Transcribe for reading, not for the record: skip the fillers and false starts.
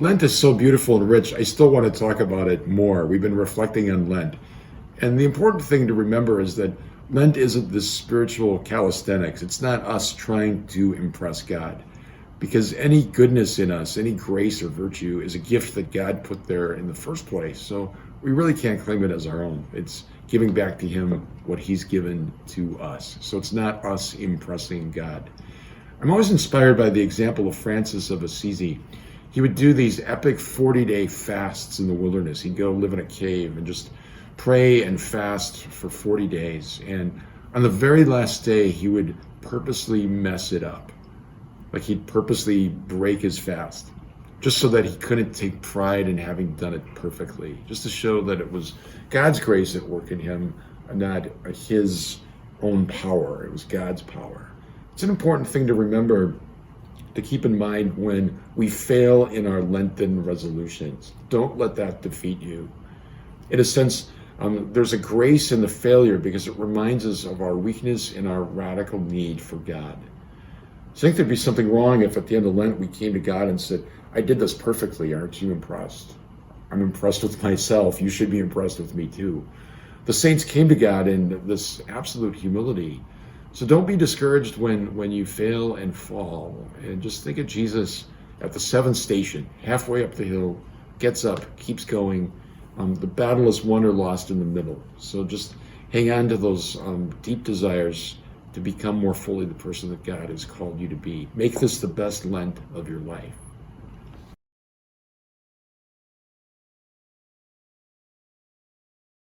Lent is so beautiful and rich. I still want to talk about it more. We've been reflecting on Lent. And the important thing to remember is that Lent isn't this spiritual calisthenics. It's not us trying to impress God. Because any goodness in us, any grace or virtue is a gift that God put there in the first place. So we really can't claim it as our own. It's giving back to him what he's given to us. So it's not us impressing God. I'm always inspired by the example of Francis of Assisi. He would do these epic 40-day fasts in the wilderness. He'd go live in a cave and just pray and fast for 40 days. And on the very last day, he would purposely mess it up. Like he'd purposely break his fast, just so that he couldn't take pride in having done it perfectly, just to show that it was God's grace at work in him, not his own power. It was God's power. It's an important thing to remember, to keep in mind when we fail in our Lenten resolutions. Don't let that defeat you. In a sense, there's a grace in the failure because it reminds us of our weakness and our radical need for God. I think there'd be something wrong if at the end of Lent we came to God and said, I did this perfectly, aren't you impressed? I'm impressed with myself, you should be impressed with me too. The saints came to God in this absolute humility. So don't be discouraged when you fail and fall. And just think of Jesus at the seventh station, halfway up the hill, gets up, keeps going. The battle is won or lost in the middle. So just hang on to those deep desires to become more fully the person that God has called you to be. Make this the best Lent of your life.